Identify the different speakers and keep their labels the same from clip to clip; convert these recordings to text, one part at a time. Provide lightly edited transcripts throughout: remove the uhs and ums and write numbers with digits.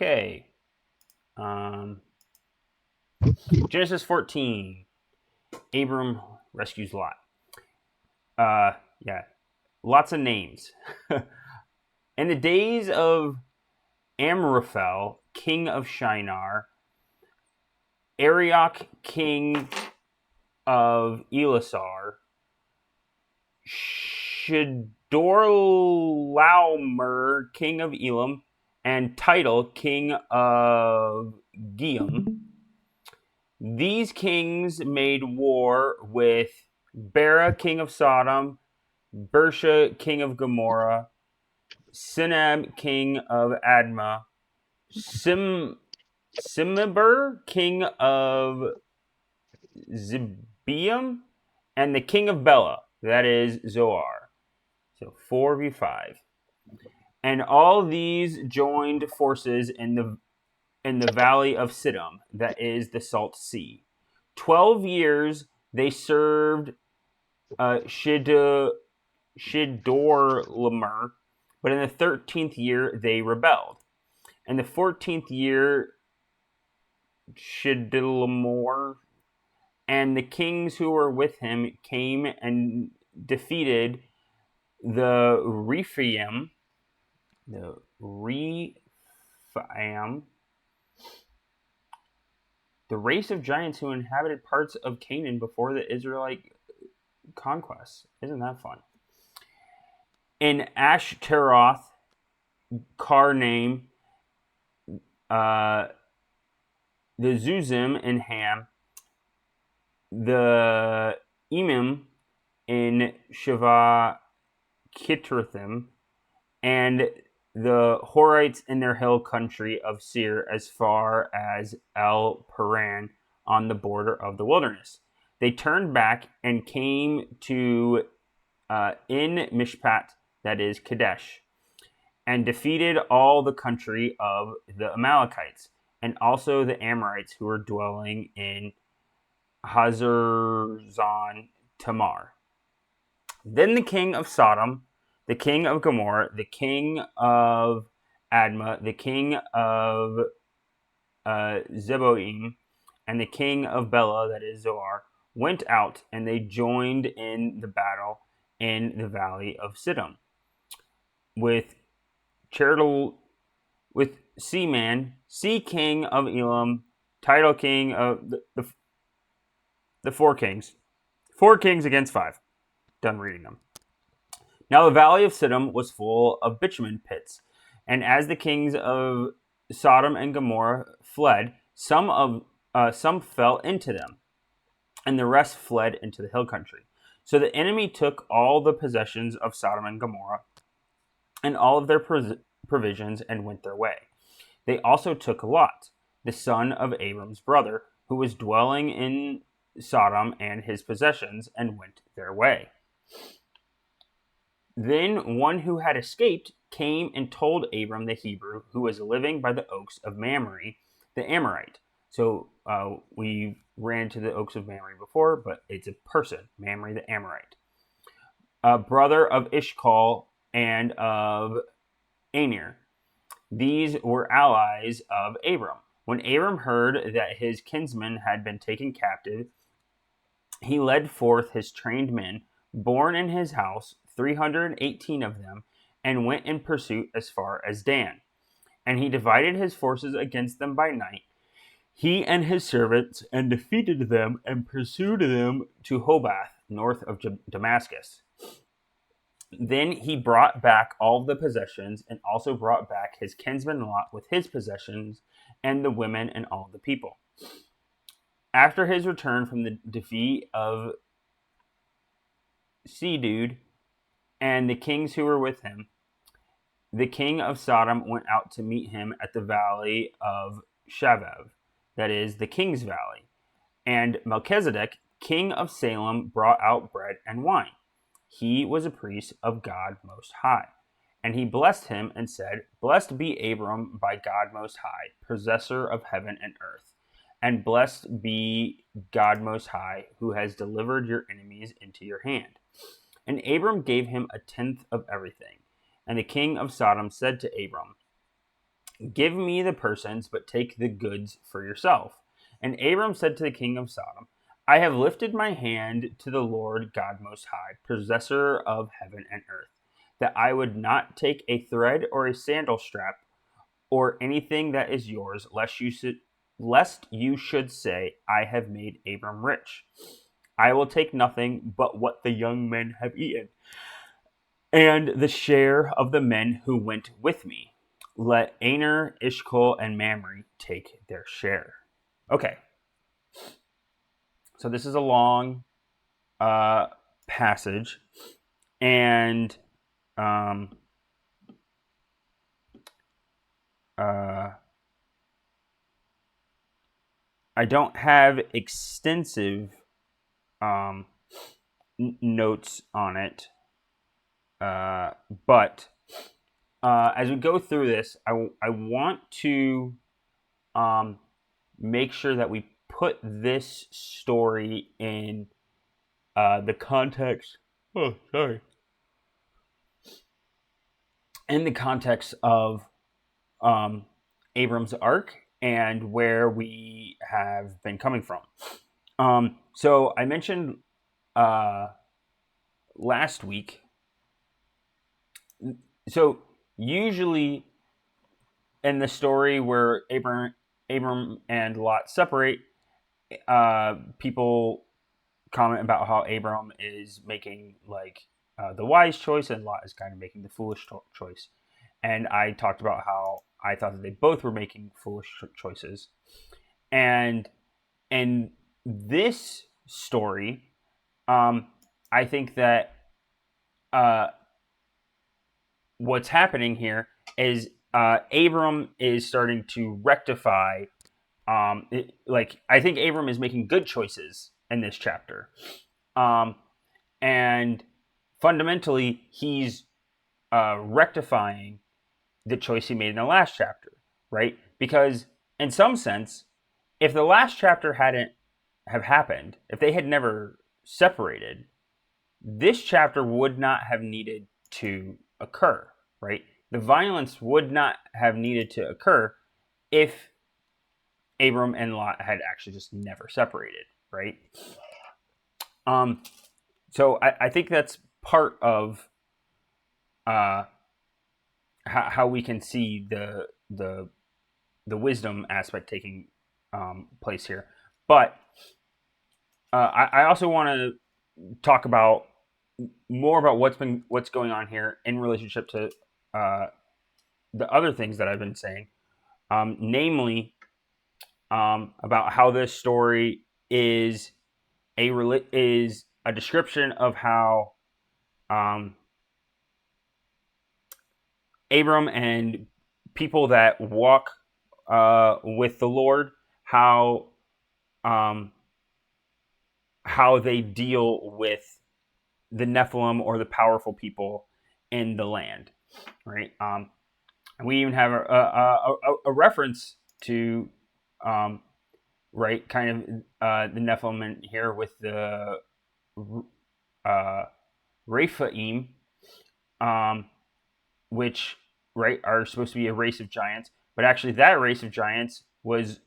Speaker 1: Okay. Um, Genesis 14. Abram rescues Lot. Yeah, lots of names. In the days of Amraphel, king of Shinar, Arioch, king of Elasar, Shedorlaomer, king of Elam, and Tidal, king of Giam. These kings made war with Bera, king of Sodom, Bersha, king of Gomorrah, Sinab, king of Admah, Simibur, king of Zibeam, and the king of Bela, that is Zoar. So 4v5. And all these joined forces in the valley of Siddim, that is the Salt Sea. 12 years they served Shidorlamer, but in the 13th year they rebelled. In the 14th year, Shidlamor and the kings who were with him came and defeated the Rephaim, the Rephaim, the race of giants who inhabited parts of Canaan before the Israelite conquest. Isn't that fun? In Ashtaroth, Karnaim, uh, the Zuzim in Ham, the Emim in Shiva Kittrathim, and the Horites in their hill country of Seir as far as El Paran on the border of the wilderness. They turned back and came to in Mishpat, that is Kadesh, and defeated all the country of the Amalekites and also the Amorites who were dwelling in Hazarzon Tamar. Then the king of Sodom, the king of Gomorrah, the king of Admah, the king of Zeboim, and the king of Bela, that is Zoar, went out and they joined in the battle in the valley of Siddim with with Seaman, Sea king of Elam, Tidal king of the four kings. 4 kings against 5. Done reading them. Now the valley of Siddim was full of bitumen pits, and as the kings of Sodom and Gomorrah fled, some fell into them, and the rest fled into the hill country. So the enemy took all the possessions of Sodom and Gomorrah and all of their provisions and went their way. They also took Lot, the son of Abram's brother, who was dwelling in Sodom, and his possessions, and went their way. Then one who had escaped came and told Abram the Hebrew, who was living by the oaks of Mamre, the Amorite. So we ran to the oaks of Mamre before, but it's a person, Mamre the Amorite, a brother of Ishcal and of Aner. These were allies of Abram. When Abram heard that his kinsmen had been taken captive, he led forth his trained men, born in his house, 318 of them, and went in pursuit as far as Dan. And he divided his forces against them by night, he and his servants, and defeated them and pursued them to Hobath, north of Damascus. Then he brought back all the possessions, and also brought back his kinsman Lot with his possessions, and the women and all the people. After his return from the defeat of Sedud and the kings who were with him, the king of Sodom went out to meet him at the valley of Shavav, that is, the king's valley. And Melchizedek, king of Salem, brought out bread and wine. He was a priest of God Most High. And he blessed him and said, Blessed be Abram by God Most High, possessor of heaven and earth. And blessed be God Most High, who has delivered your enemies into your hand. And Abram gave him a tenth of everything. And the king of Sodom said to Abram, Give me the persons, but take the goods for yourself. And Abram said to the king of Sodom, I have lifted my hand to the Lord God Most High, possessor of heaven and earth, that I would not take a thread or a sandal strap or anything that is yours, lest you should say, I have made Abram rich. I will take nothing but what the young men have eaten, and the share of the men who went with me. Let Aner, Ishkol, and Mamre take their share. Okay, so this is a long passage, and um, I don't have extensive notes on it, but as we go through this, I want to make sure that we put this story in the context. Oh, sorry. In the context of Abram's arc and where we have been coming from. So I mentioned last week. So usually in the story where Abram and Lot separate, people comment about how Abram is making like the wise choice and Lot is kind of making the foolish choice. And I talked about how I thought that they both were making foolish choices. And this story, I think that what's happening here is Abram is starting to rectify. I think Abram is making good choices in this chapter, and fundamentally he's rectifying the choice he made in the last chapter, right? Because in some sense, if the last chapter hadn't have happened, if they had never separated, this chapter would not have needed to occur, right? The violence would not have needed to occur if Abram and Lot had actually just never separated, right? So I think that's part of how we can see the wisdom aspect taking place here. But I also want to talk about more about what's going on here in relationship to the other things that I've been saying, namely about how this story is a description of how Abram and people that walk with the Lord, how they deal with the Nephilim or the powerful people in the land, right? We even have a reference to, right, kind of the Nephilim in here with the Rephaim, which, right, are supposed to be a race of giants, but actually that race of giants was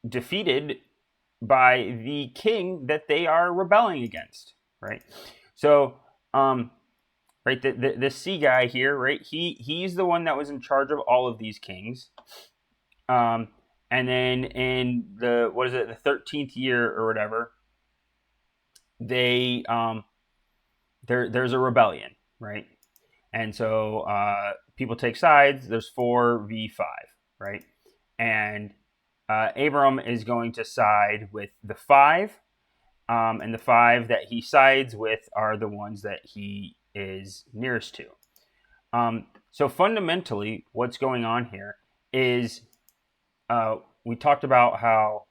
Speaker 1: defeated by the king that they are rebelling against, right? So, right, the sea guy here, right? He's the one that was in charge of all of these kings. And then in the 13th year or whatever, they there's a rebellion, right? And so people take sides. There's 4v5, right? And Abram is going to side with the 5, and the 5 that he sides with are the ones that he is nearest to. So fundamentally, what's going on here is we talked about how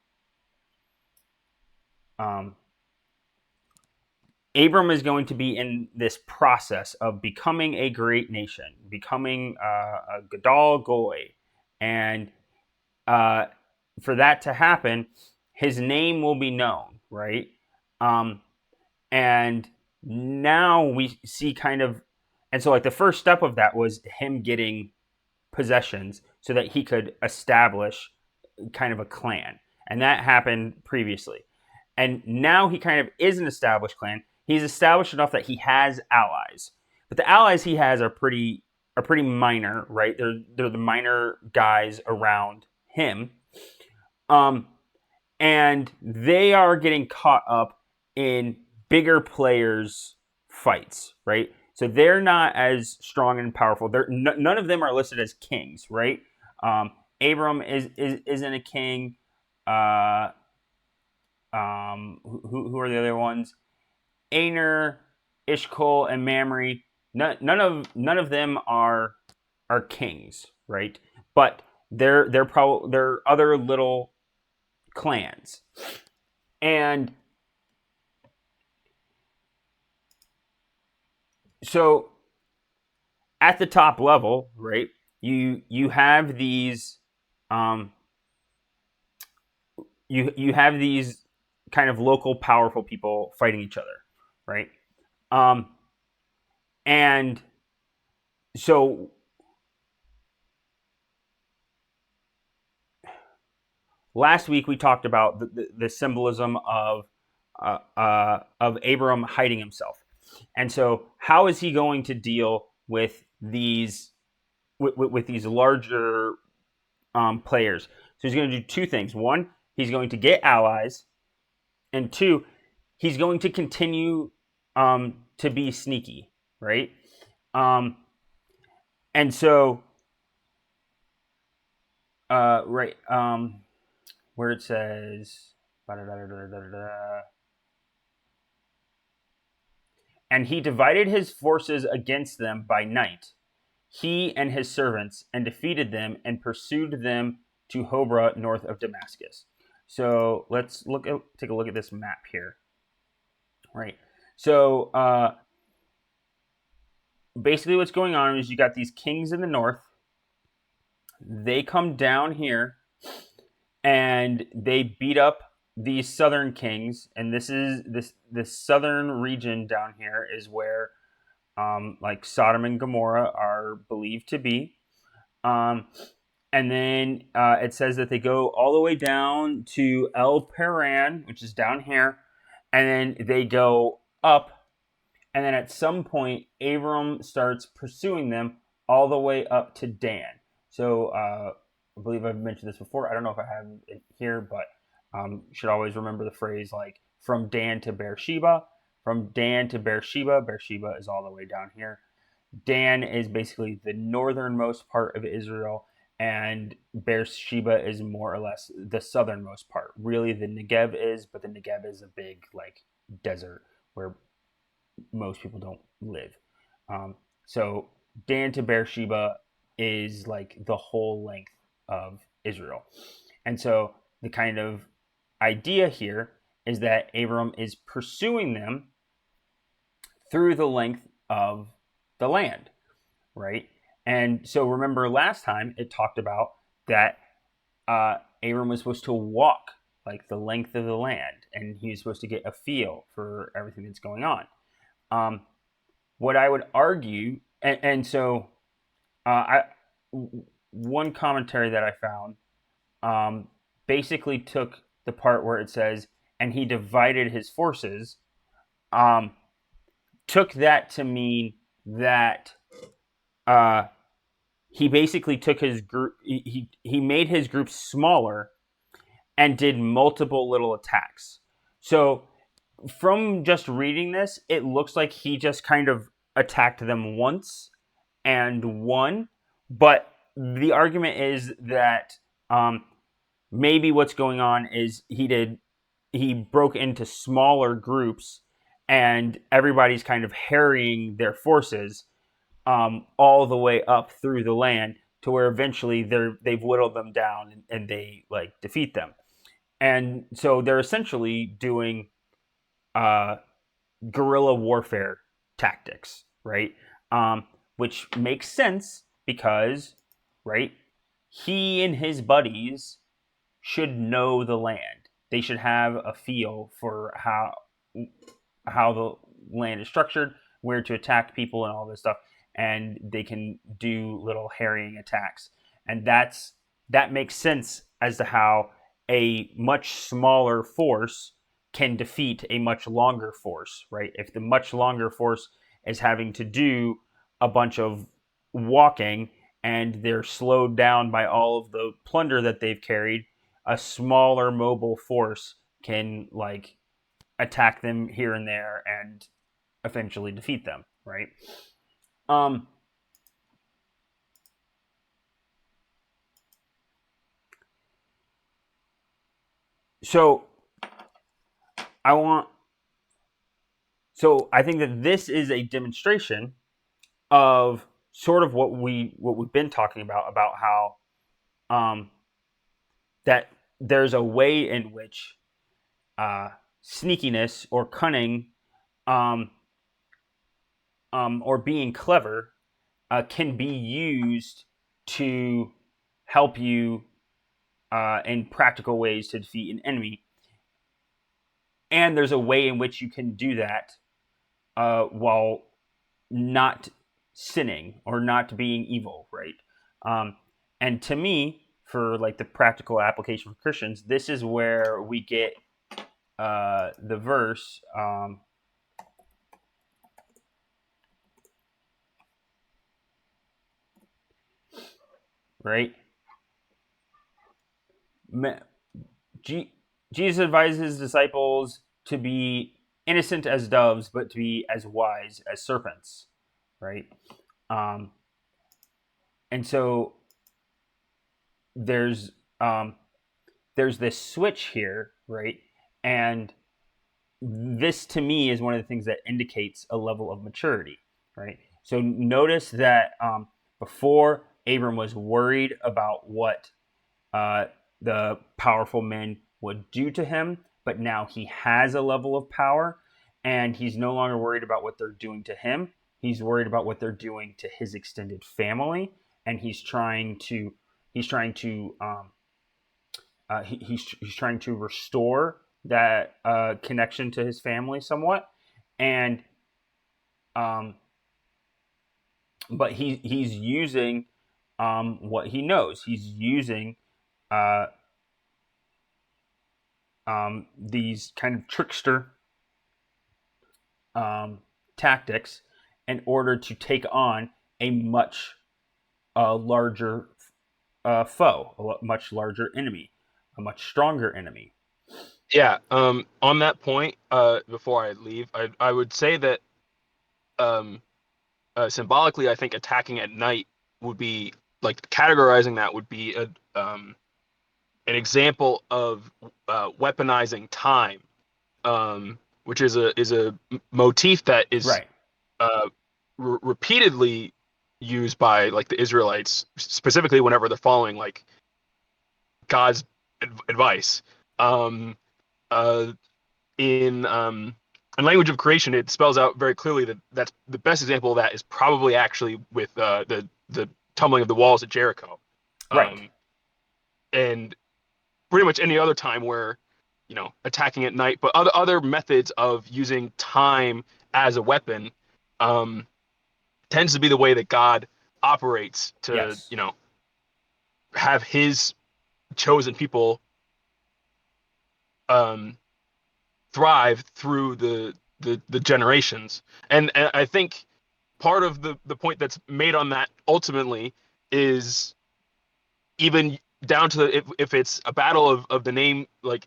Speaker 1: Abram is going to be in this process of becoming a great nation, becoming a Gadol Goy, and for that to happen, his name will be known, right? And now we see kind of, and so like the first step of that was him getting possessions so that he could establish kind of a clan. And that happened previously. And now he kind of is an established clan. He's established enough that he has allies. But the allies he has are pretty minor, right? They're the minor guys around him. And they are getting caught up in bigger players' fights, right? So they're not as strong and powerful. None of them are listed as kings, right? Abram isn't a king. Who are the other ones? Aner, Ishkol, and Mamre. None of them are kings, right? But they're other little clans, and so at the top level, right? You have these you have these kind of local powerful people fighting each other, right? And so last week we talked about the symbolism of Abram hiding himself, and so how is he going to deal with these with these larger players? So he's going to do two things. One, he's going to get allies, and two, he's going to continue to be sneaky, right? And so, right, where it says, and he divided his forces against them by night, he and his servants, and defeated them and pursued them to Hobra north of Damascus. So let's take a look at this map here. Right. So basically what's going on is you got these kings in the north. They come down here and they beat up these southern kings, and this southern region down here is where like Sodom and Gomorrah are believed to be. And then it says that they go all the way down to El Paran, which is down here, and then they go up, and then at some point, Abram starts pursuing them all the way up to Dan. So I believe I've mentioned this before. I don't know if I have it here, but you should always remember the phrase like from Dan to Beersheba. From Dan to Beersheba. Beersheba is all the way down here. Dan is basically the northernmost part of Israel, and Beersheba is more or less the southernmost part. Really, the Negev is, but the Negev is a big like desert where most people don't live. So Dan to Beersheba is like the whole length of Israel, and so the kind of idea here is that Abram is pursuing them through the length of the land, right? And so remember last time it talked about that Abram was supposed to walk like the length of the land, and he was supposed to get a feel for everything that's going on. What I would argue, and so one commentary that I found basically took the part where it says, and he divided his forces, took that to mean that he basically took his group, he made his group smaller and did multiple little attacks. So from just reading this, it looks like he just kind of attacked them once and won. But the argument is that maybe what's going on is he broke into smaller groups, and everybody's kind of harrying their forces all the way up through the land to where eventually they've whittled them down and they like defeat them. And so they're essentially doing guerrilla warfare tactics, right? Which makes sense because, right, he and his buddies should know the land. They should have a feel for how the land is structured, where to attack people, and all this stuff. and they can do little harrying attacks. And that makes sense as to how a much smaller force can defeat a much longer force, right? If the much longer force is having to do a bunch of walking and they're slowed down by all of the plunder that they've carried, a smaller mobile force can like attack them here and there and eventually defeat them, right? Um, so I want. So I think that this is a demonstration of sort of what we've been talking about how um, that there's a way in which uh, sneakiness or cunning um, or being clever can be used to help you in practical ways to defeat an enemy. And there's a way in which you can do that while not sinning or not being evil, right? And to me, for like the practical application for Christians, this is where we get the verse. Right? Jesus advises his disciples to be innocent as doves, but to be as wise as serpents, right? Um, and so there's um, there's this switch here, right? And this to me is one of the things that indicates a level of maturity, right? So notice that before Abram was worried about what uh, the powerful men would do to him, but now he has a level of power and he's no longer worried about what they're doing to him. He's worried about what they're doing to his extended family, and he's trying to restore that connection to his family somewhat, and um, but he's using what he knows. He's using uh, these kind of trickster tactics in order to take on a much larger foe, a much larger enemy, a much stronger enemy.
Speaker 2: Yeah. On that point, before I leave, I would say that um, symbolically, I think attacking at night would be like categorizing that would be an example of weaponizing time, which is a motif that is
Speaker 1: Right.
Speaker 2: repeatedly used by like the Israelites, specifically whenever they're following like God's advice. Um, uh, in language of creation, it spells out very clearly that that's the best example of that is probably actually with the tumbling of the walls at Jericho,
Speaker 1: Right.
Speaker 2: um, and pretty much any other time where attacking at night, but other methods of using time as a weapon um, tends to be the way that God operates to
Speaker 1: Yes.
Speaker 2: have His chosen people um, thrive through the generations. And I think part of the point that's made on that ultimately is even down to if it's a battle of the name, like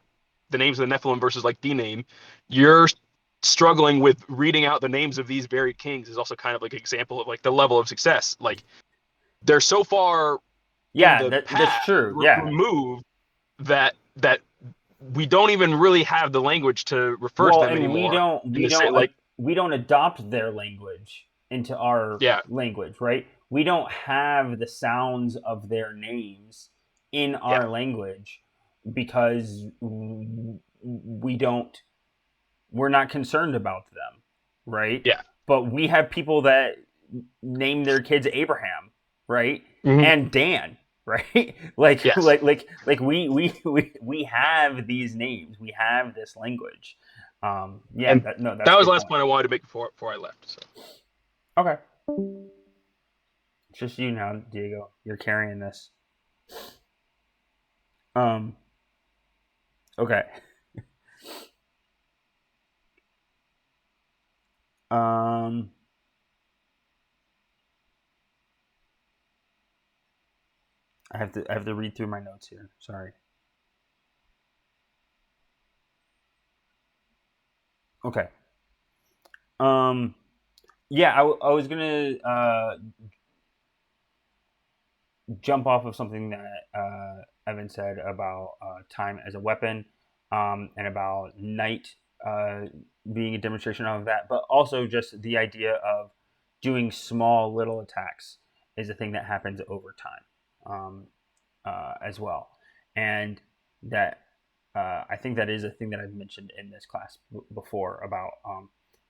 Speaker 2: the names of the Nephilim versus like the name, you're struggling with reading out the names of these very kings is also kind of like an example of like the level of success. Like they're so far in
Speaker 1: Yeah,
Speaker 2: the
Speaker 1: that's
Speaker 2: past
Speaker 1: true. Yeah.
Speaker 2: removed that we don't even really have the language to refer to
Speaker 1: Well,
Speaker 2: them
Speaker 1: and we
Speaker 2: anymore.
Speaker 1: don't
Speaker 2: And
Speaker 1: we
Speaker 2: to say
Speaker 1: don't uh,
Speaker 2: like,
Speaker 1: we don't adopt their language into our
Speaker 2: yeah,
Speaker 1: language, right? We don't have the sounds of their names in
Speaker 2: yeah,
Speaker 1: our language because we don't we're not concerned about them, right?
Speaker 2: yeah.
Speaker 1: But we have people that name their kids Abraham, right?
Speaker 2: Hmm.
Speaker 1: And Dan, right? like
Speaker 2: Yes.
Speaker 1: like like like we have these names. We have this language. Yeah,
Speaker 2: And
Speaker 1: that's
Speaker 2: that
Speaker 1: a
Speaker 2: was the
Speaker 1: good
Speaker 2: last
Speaker 1: point.
Speaker 2: point I wanted to make before I left. So.
Speaker 1: Okay. just you now, Diego. You're carrying this. Okay. Um, I have to read through my notes here. Sorry. Okay. Um, yeah, I was gonna jump off of something that Evan said about time as a weapon, and about night uh, being a demonstration of that, but also just the idea of doing small little attacks is a thing that happens over time, as well, and that I think that is a thing that I've mentioned in this class before about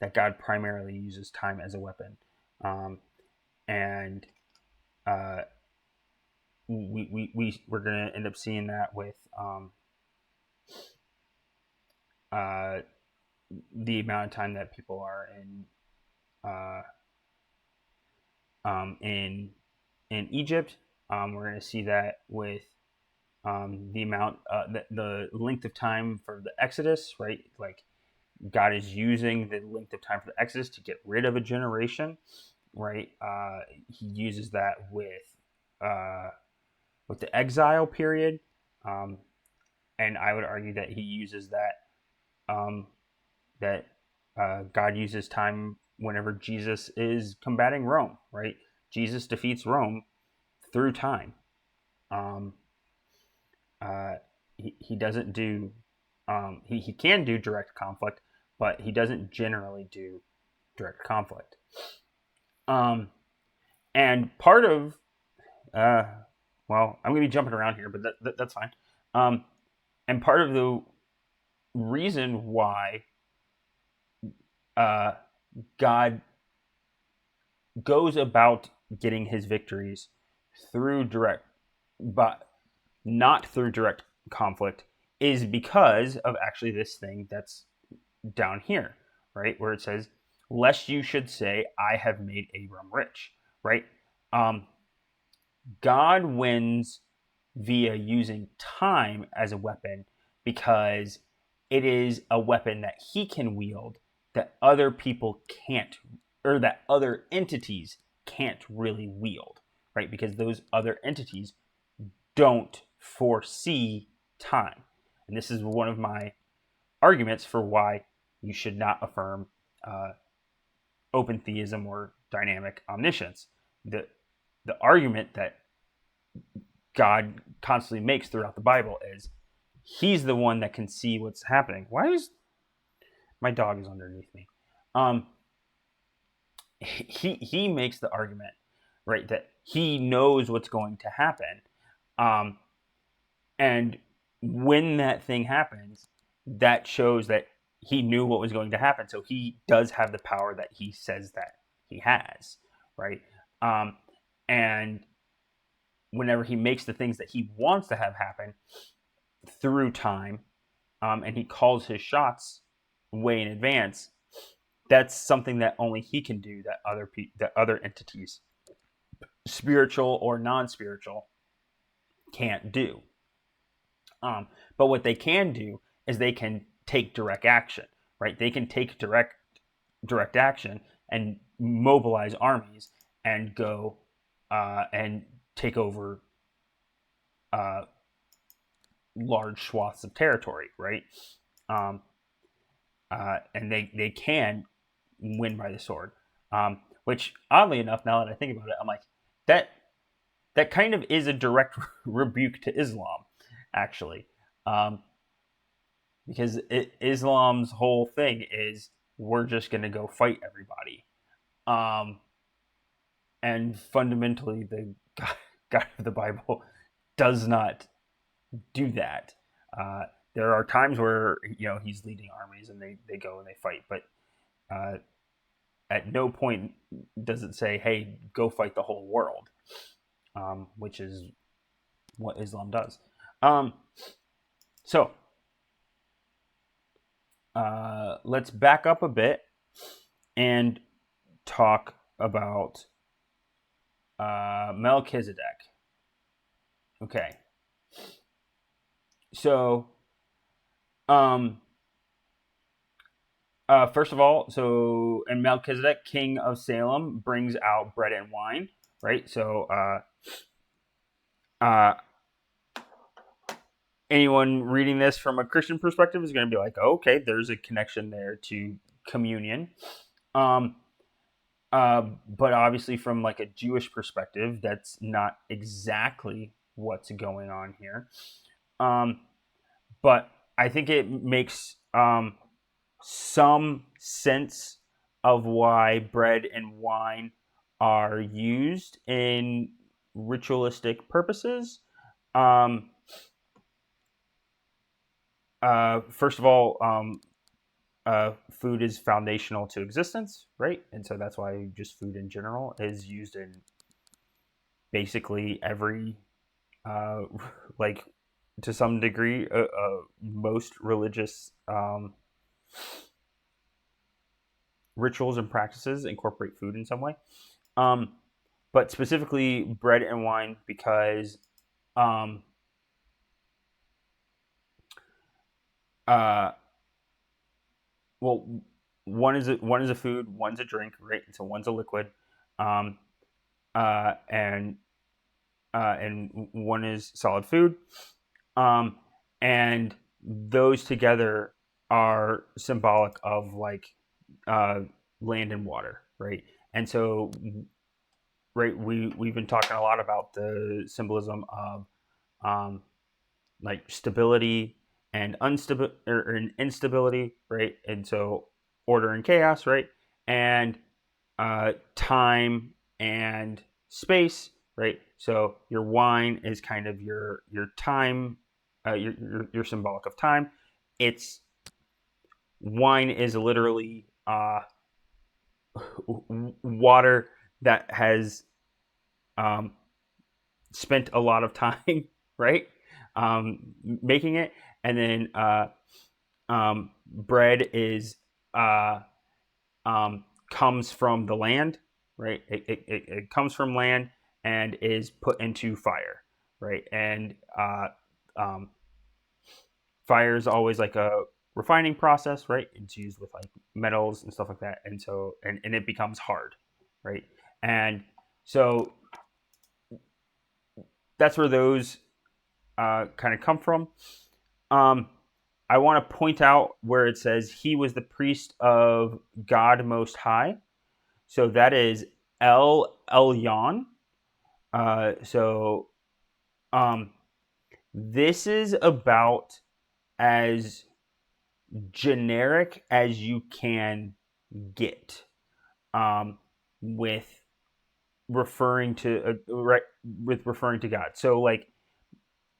Speaker 1: that God primarily uses time as a weapon, and uh, we're gonna end up seeing that with uh, the amount of time that people are uh, in Egypt. We're gonna see that with the amount the length of time for the Exodus, right? Like God is using the length of time for the Exodus to get rid of a generation, right? He uses that uh, with the exile period, um, and I would argue that he uses um, that God uses time whenever Jesus is combating Rome, right? Jesus defeats Rome through time. Um, he doesn't do, he can do direct conflict, but he doesn't generally do direct conflict. Um, and part of, uh, well, I'm going to be jumping around here, but that's fine. Um, and part of the reason why uh, God goes about getting his victories through direct, but not through direct conflict, is because of actually this thing that's down here, right? Where it says, lest you should say, I have made Abram rich, right? Um, God wins via using time as a weapon because it is a weapon that he can wield that other people can't, or that other entities can't really wield, right? Because those other entities don't foresee time. And this is one of my arguments for why you should not affirm uh, open theism or dynamic omniscience. The, the argument that God constantly makes throughout the Bible is he's the one that can see what's happening. Why is my dog is underneath me? Um, he makes the argument, right, that he knows what's going to happen, um, and when that thing happens, that shows that he knew what was going to happen. So he does have the power that he says that he has, right? Um, and whenever he makes the things that he wants to have happen through time, and he calls his shots way in advance, that's something that only he can do that that other entities, spiritual or non-spiritual, can't do. But what they can do is they can take direct action, right? They can take direct action and mobilize armies and go and take over uh, large swaths of territory, right? Um, and they can win by the sword. Which oddly enough, now that I think about it, I'm like that that kind of is a direct rebuke to Islam, actually, um, because Islam's whole thing is we're just going to go fight everybody, um, and fundamentally, the God of the Bible does not do that. Uh, there are times where he's leading armies and they go and they fight, but uh, at no point does it say, "Hey, go fight the whole world," which is what Islam does. Um, so let's back up a bit and talk about Melchizedek. Okay. So, um, first of all, so and Melchizedek, king of Salem, brings out bread and wine, right? So, uh, anyone reading this from a Christian perspective is going to be like, oh, okay, there's a connection there to communion. Um, but obviously, from like a Jewish perspective, that's not exactly what's going on here. Um, but I think it makes some sense of why bread and wine are used in ritualistic purposes. Um, First of all, food is foundational to existence, right? And so that's why just food in general is used in basically every, uh, like to some degree, most religious rituals and practices incorporate food in some way. Um, but specifically bread and wine because um, uh, well, one is a food, one's a drink, right? So one's a liquid, um, uh, and and one is solid food, um, and those together are symbolic of like uh, land and water, right? And so, right, we've been talking a lot about the symbolism of um, like stability and unstable or instability, right? And so order and chaos, right? And time and space, right? So your wine is kind of your time, your symbolic of time. It's wine is literally water that has um, spent a lot of time, right, making it, and then bread is uh, comes from the land, right? It comes from land and is put into fire, right? And um, fire is always like a refining process, right? It's used with like metals and stuff like that, and so and it becomes hard, right? And so that's where those kind of come from. Um, I want to point out where it says he was the priest of God Most High. So that is El Elyon. So um, this is about as generic as you can get with referring to right with referring to God. So like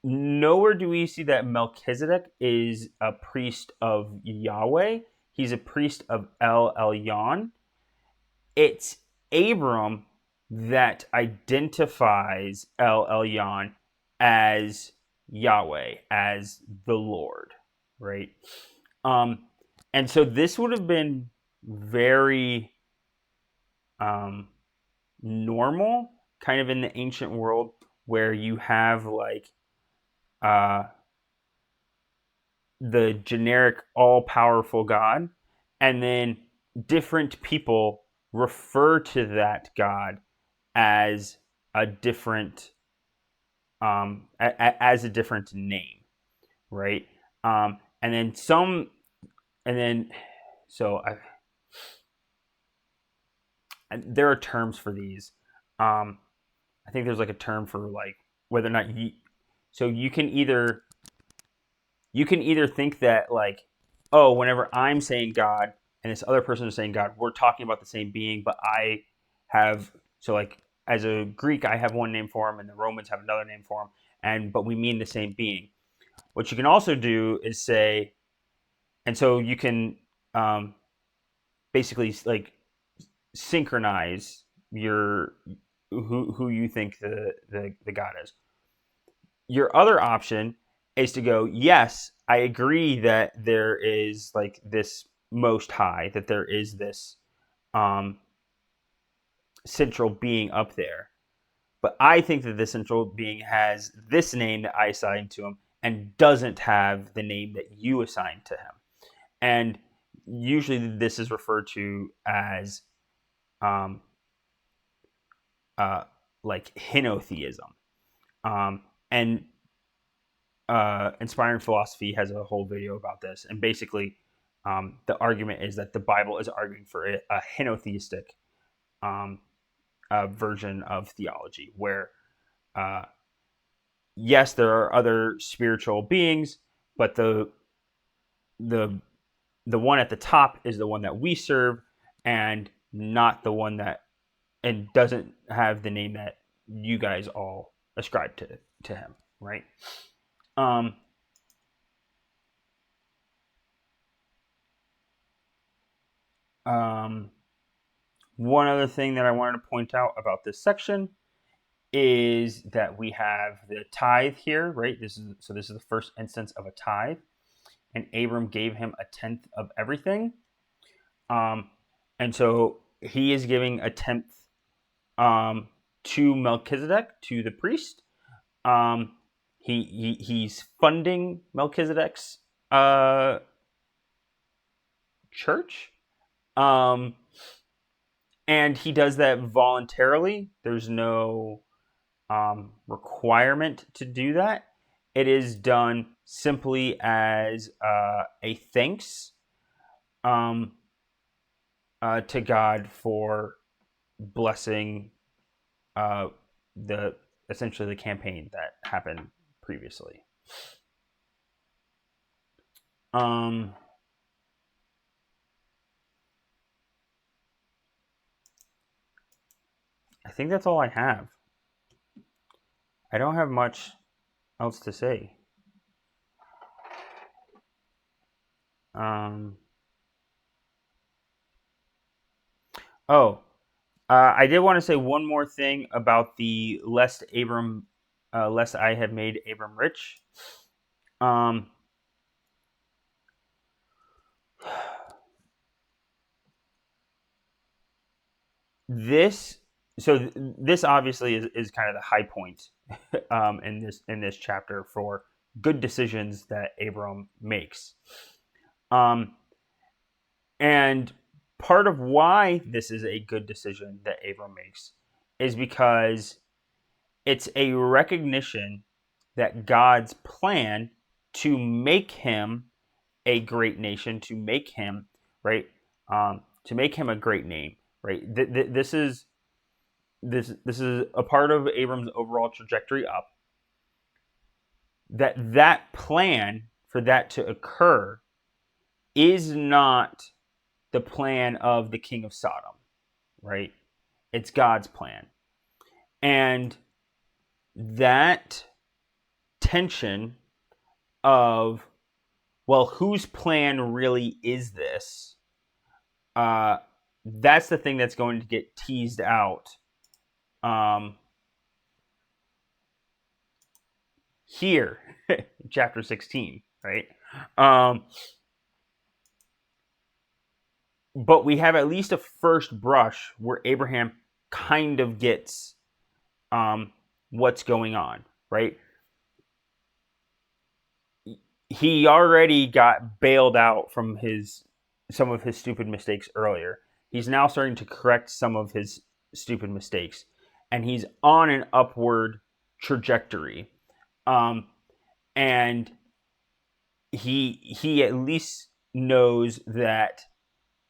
Speaker 1: nowhere do we see that Melchizedek is a priest of Yahweh. He's a priest of El Elyon. It's Abram that identifies El Elyon as Yahweh, as the Lord, right? Um, and so this would have been very um, normal, kind of in the ancient world, where you have like uh, the generic all powerful God, and then different people refer to that God as a different as a different name, right? And then some, and then so there are terms for these. Um, I think there's like a term for like whether or not you. So you can either think that like, oh, whenever I'm saying God and this other person is saying God, we're talking about the same being, but I have so like as a Greek, I have one name for him, and the Romans have another name for him, and but we mean the same being. What you can also do is say, and so you can basically like synchronize your who you think the God is. Your other option is to go, yes, I agree that there is like this most high, that there is this um, central being up there. But I think that this central being has this name that I assigned to him and doesn't have the name that you assigned to him. And usually this is referred to as um, uh, like henotheism. And Inspiring Philosophy has a whole video about this. And basically, the argument is that the Bible is arguing for a henotheistic um, version of theology, where yes, there are other spiritual beings, but the the one at the top is the one that we serve, and not the one that and doesn't have the name that you guys all ascribe to him, right? Um, um, One other thing that I wanted to point out about this section is that we have the tithe here, right? This is the first instance of a tithe, and Abram gave him a tenth of everything, and so he is giving a tenth to Melchizedek, to the priest. He's funding Melchizedek's church, and he does that voluntarily. There's no requirement to do that. It is done simply as a thanks to God for blessing the essentially the campaign that happened previously. I think that's all I have. I don't have much else to say. I did want to say one more thing about the lest I have made Abram rich. This this obviously is kind of the high point in this chapter for good decisions that Abram makes. And part of why this is a good decision that Abram makes is because it's a recognition that God's plan to make him a great nation, to make him right, to make him a great name, right. This is a part of Abram's overall trajectory up. That plan for that to occur is not the plan of the king of Sodom, right? It's God's plan. And that tension of, well, whose plan really is this? That's the thing that's going to get teased out here, chapter 16, right? But we have at least a first brush where Abraham kind of gets what's going on, right? He already got bailed out from some of his stupid mistakes earlier. He's now starting to correct some of his stupid mistakes, and he's on an upward trajectory. And he at least knows that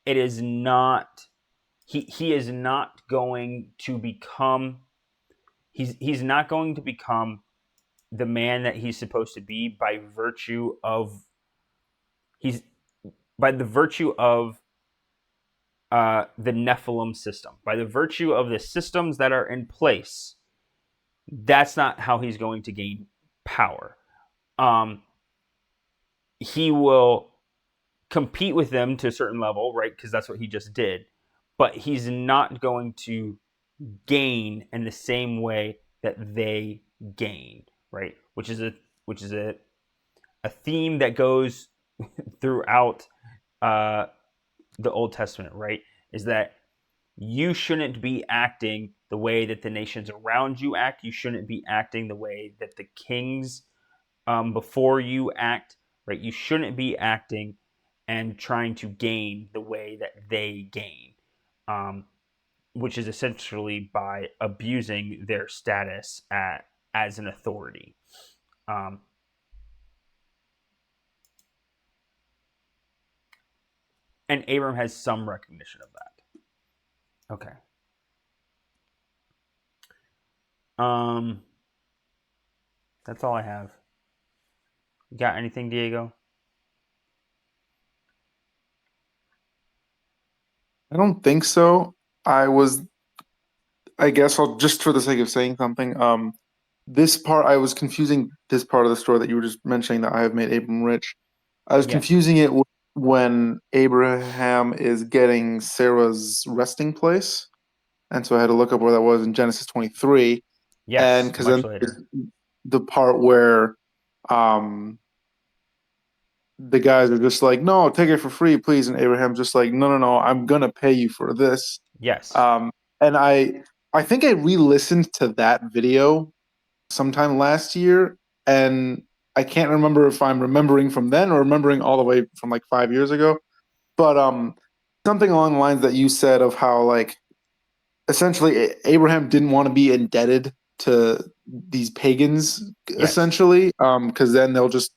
Speaker 1: it is not he is not going to become he's not going to become the man that he's supposed to be by virtue of the Nephilim system, by the virtue of the systems that are in place. That's not how he's going to gain power. He will compete with them to a certain level, right? Because that's what he just did. But he's not going to gain in the same way that they gain, right? Which is a theme that goes throughout the Old Testament, right? Is that you shouldn't be acting the way that the nations around you act. You shouldn't be acting the way that the kings before you act, right? You shouldn't be acting and trying to gain the way that they gain, um, which is essentially by abusing their status as an authority. Um, and Abram has some recognition of that. Okay. Um, that's all I have. You got anything, Diego?
Speaker 3: I don't think so. I guess I'll just for the sake of saying something. This part I was confusing this part of the story that you were just mentioning that I have made Abram rich. I was
Speaker 1: Yes.
Speaker 3: confusing it with when Abraham is getting Sarah's resting place, and so I had to look up where that was in Genesis 23, and
Speaker 1: Yes,
Speaker 3: because then
Speaker 1: much later.
Speaker 3: there's the part where um the guys are just like, no, take it for free, please, and Abraham's just like, no, no, no, I'm gonna pay you for this.
Speaker 1: Yes.
Speaker 3: And I think I re-listened to that video sometime last year, and I can't remember if I'm remembering from then or remembering all the way from like 5 years ago. But something along the lines that you said of how like essentially Abraham didn't want to be indebted to these pagans,
Speaker 1: Yes.
Speaker 3: essentially, because then they'll just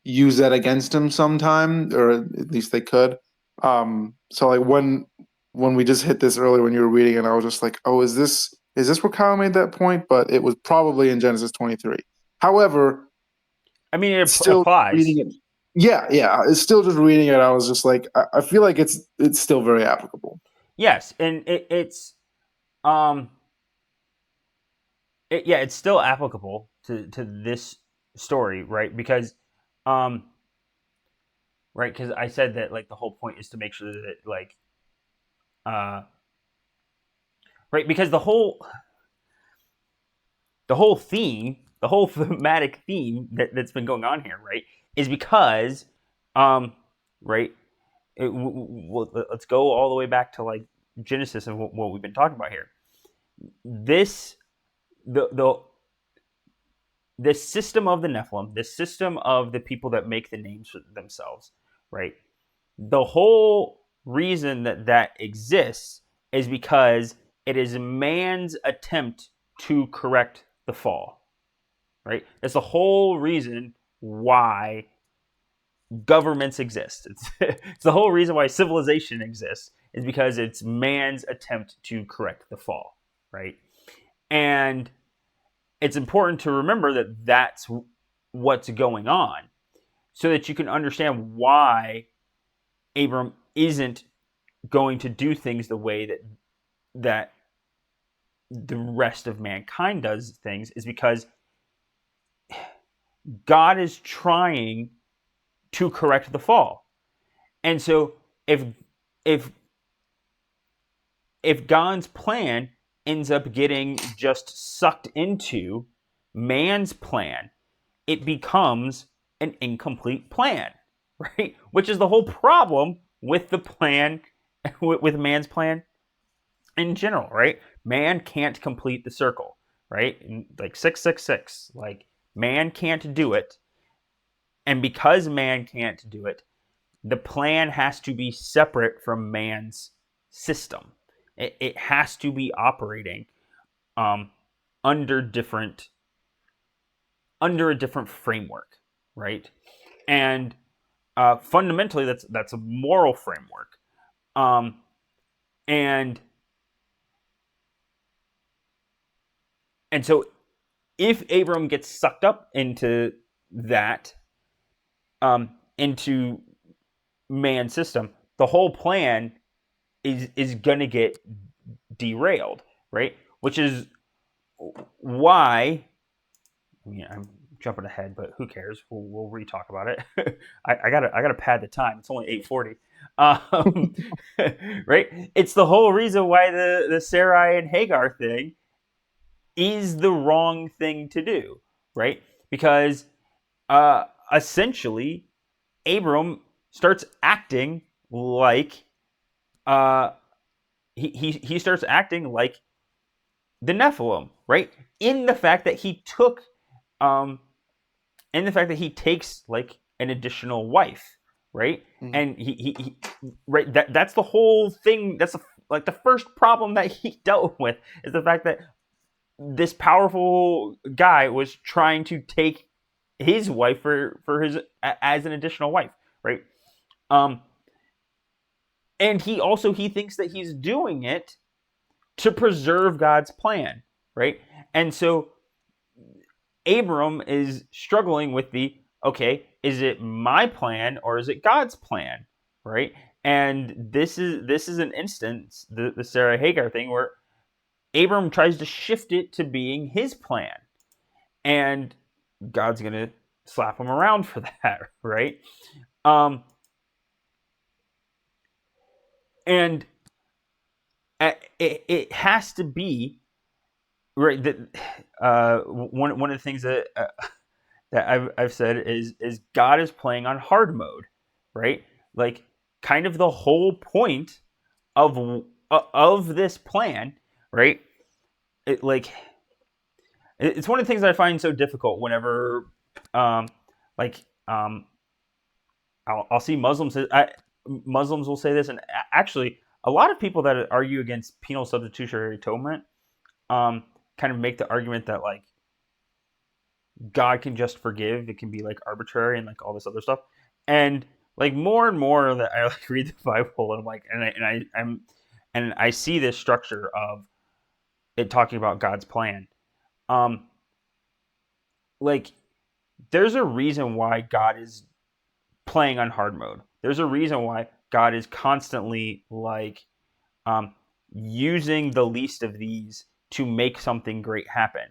Speaker 3: use that against him sometime, or at least they could. So like when we just hit this earlier when you were reading it, I was just like, oh, is this where Kyle made that point? But it was probably in Genesis 23. However,
Speaker 1: I mean, it
Speaker 3: still
Speaker 1: applies.
Speaker 3: reading it, yeah, it's still just reading it. I was just like, I feel like it's still very applicable.
Speaker 1: Yes, and um, it's still applicable to this story, right? Because um, right, because I said that like the whole point is to make sure that like uh, right, because the whole theme, the whole thematic theme that's been going on here, right, is because right, let's go all the way back to like Genesis and what we've been talking about here. This the this system of the Nephilim, this system of the people that make the names for themselves, right? The whole reason that that exists is because it is man's attempt to correct the fall, right? That's the whole reason why governments exist. It's the whole reason why civilization exists is because it's man's attempt to correct the fall, right? And it's important to remember that that's what's going on so that you can understand why Abram isn't going to do things the way that the rest of mankind does things is because God is trying to correct the fall. And so if if if God's plan ends up getting just sucked into man's plan, it becomes an incomplete plan, right? Which is the whole problem with the plan, with man's plan in general, right? Man can't complete the circle, right? Like 666, like man can't do it. And because man can't do it, the plan has to be separate from man's system. It has to be operating um, under different under a different framework, right? And fundamentally, that's a moral framework, um, and and so if Abram gets sucked up into that, into man's system, the whole plan is gonna get derailed, right? Which is why, I mean, I'm jumping ahead, but who cares? We'll re-talk about it. I gotta pad the time. It's only 8:40. Um, right? It's the whole reason why the Sarai and Hagar thing is the wrong thing to do, right? Because essentially, Abram starts acting like uh, he starts acting like the Nephilim, right? In the fact that he took, in the fact that he takes like an additional wife, right? And he right, that's the whole thing. That's like the first problem that he dealt with, is the fact that this powerful guy was trying to take his wife for his, as an additional wife, right? Um, and he thinks that he's doing it to preserve God's plan, right? And so Abram is struggling with the, okay, is it my plan or is it God's plan, right? And this is an instance, the Sarah Hagar thing, where Abram tries to shift it to being his plan, and God's gonna slap him around for that, right? Um, and it has to be right that one of the things that I've said is God is playing on hard mode, right? Like, kind of the whole point of this plan, right? It like it's one of the things that I find so difficult whenever, like, I'll see Muslims. Muslims will say this, and actually, a lot of people that argue against penal substitutionary atonement, kind of make the argument that like God can just forgive. It can be like arbitrary and like all this other stuff. And like more and more that I like read the Bible, and I'm like, and I see this structure of it talking about God's plan. Like, there's a reason why God is playing on hard mode. There's a reason why God is constantly like, using the least of these to make something great happen.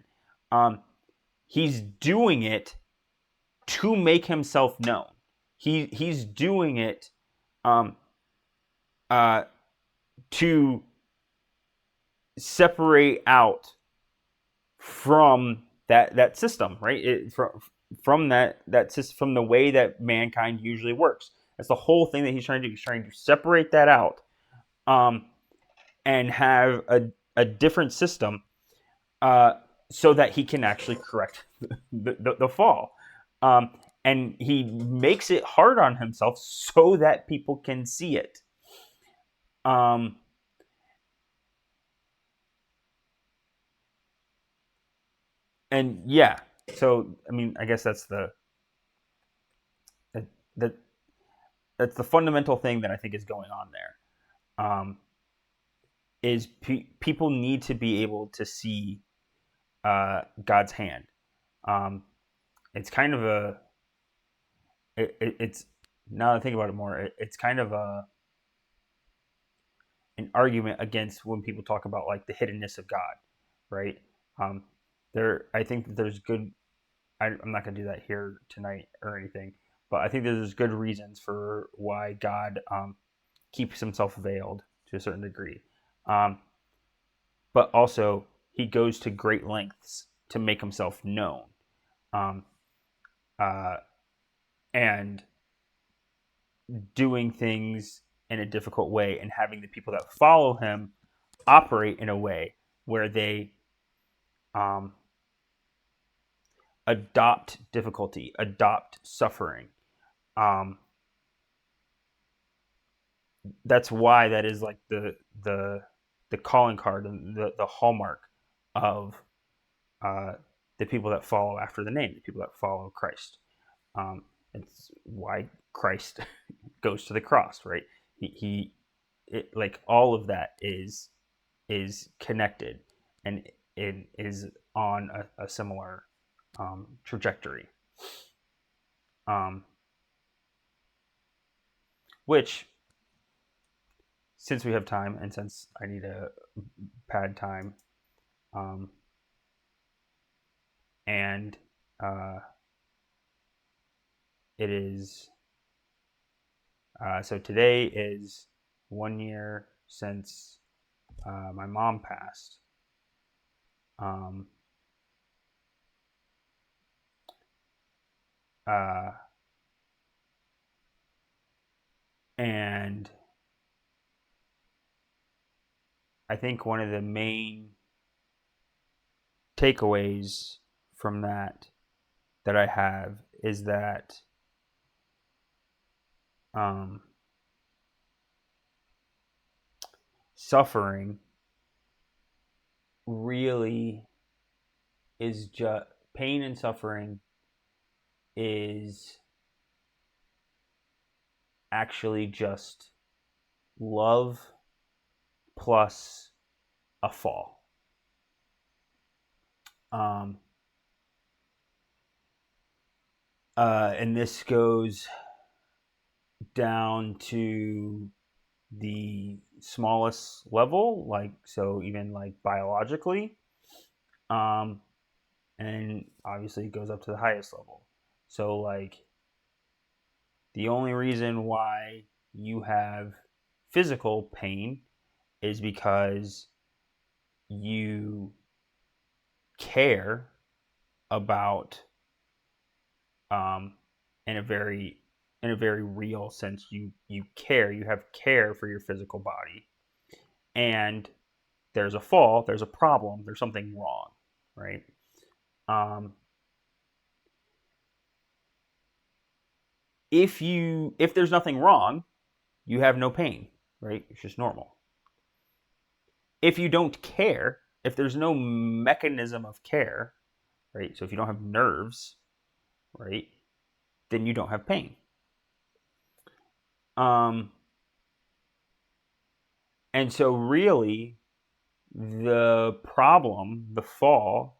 Speaker 1: He's doing it to make himself known. He's doing it, to separate out from that system, right? From that system, from the way that mankind usually works. That's the whole thing that he's trying to do. He's trying to separate that out, and have a different system, so that he can actually correct the fall. And he makes it hard on himself so that people can see it. And yeah, so I mean, I guess that's that that's the fundamental thing that I think is going on there. Is people need to be able to see, God's hand. It's kind of it's, now that I think about it more, it's kind of an argument against when people talk about like the hiddenness of God, right? I think that there's good. I'm not going to do that here tonight or anything, but I think there's good reasons for why God, keeps himself veiled to a certain degree. But also, he goes to great lengths to make himself known. And doing things in a difficult way, and having the people that follow him operate in a way where they, adopt difficulty, adopt suffering. That's why that is like the calling card and the hallmark of, the people that follow after the name, the people that follow Christ. It's why Christ goes to the cross, right? Like, all of that is connected, and it is on a similar, trajectory. Which, since we have time, and since I need to pad time, and it is, so today is 1 year since, my mom passed. And I think one of the main takeaways from that I have is that suffering really is just pain, and suffering is actually just love plus a fall. And this goes down to the smallest level, like, so even like biologically, and obviously it goes up to the highest level. So like, the only reason why you have physical pain is because you care about, in a very real sense, you care, you have care for your physical body, and there's a fall, there's a problem, there's something wrong, right? If there's nothing wrong, you have no pain, right? It's just normal. If you don't care, if there's no mechanism of care, right? So if you don't have nerves, right, then you don't have pain. And so really, the problem, the fall,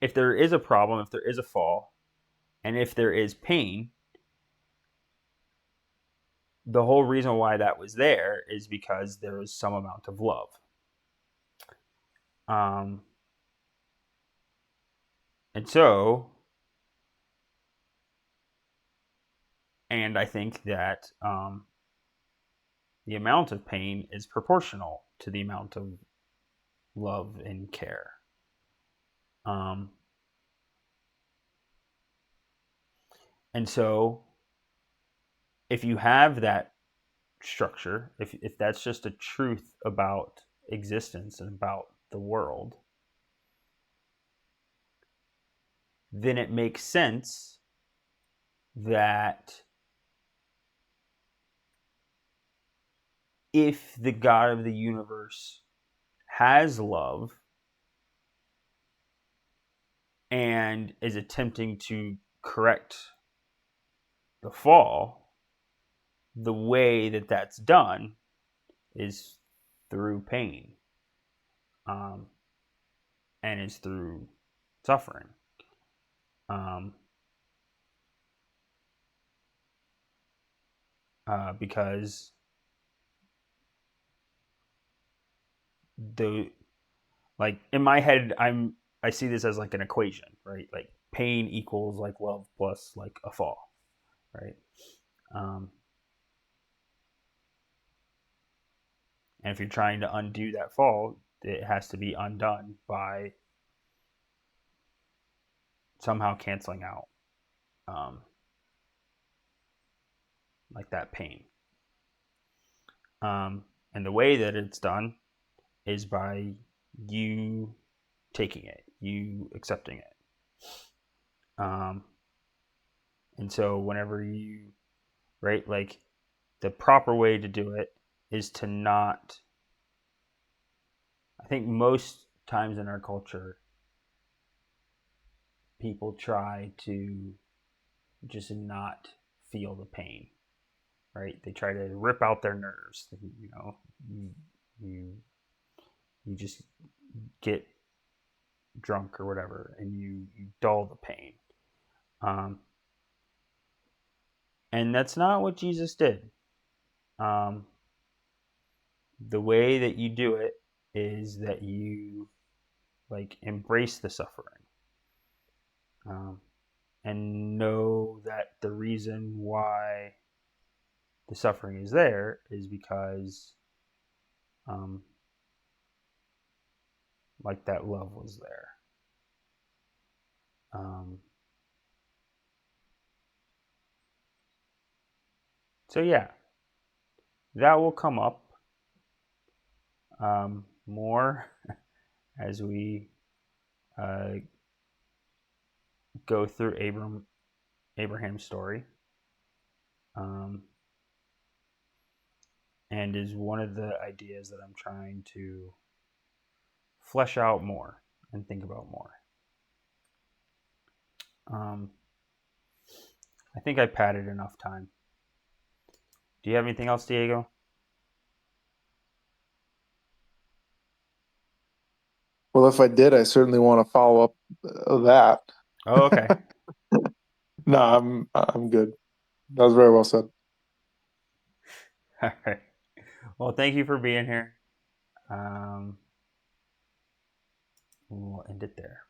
Speaker 1: if there is a problem, if there is a fall, and if there is pain, the whole reason why that was there is because there was some amount of love. And so, and I think that the amount of pain is proportional to the amount of love and care. And so, if you have that structure, if that's just a truth about existence and about the world, then it makes sense that if the God of the universe has love and is attempting to correct the fall, the way that that's done is through pain, and is through suffering. Because like, in my head, I see this as like an equation, right? Like, pain equals like love plus like a fall, right? And if you're trying to undo that fall, it has to be undone by somehow canceling out like that pain. And the way that it's done is by you taking it, you accepting it. And so whenever you, right, like, the proper way to do it is to not, I think most times in our culture, people try to just not feel the pain, right? They try to rip out their nerves. You know, you just get drunk or whatever, and you dull the pain. And that's not what Jesus did. The way that you do it is that you like embrace the suffering, and know that the reason why the suffering is there is because like that love was there. So yeah, that will come up more as we go through Abraham's story, and is one of the ideas that I'm trying to flesh out more and think about more. I think I padded enough time. Do you have anything else, Diego?
Speaker 3: Well, if I did, I certainly want to follow up that.
Speaker 1: Oh, okay.
Speaker 3: No, I'm good. That was very well said.
Speaker 1: All right. Well, thank you for being here. We'll end it there.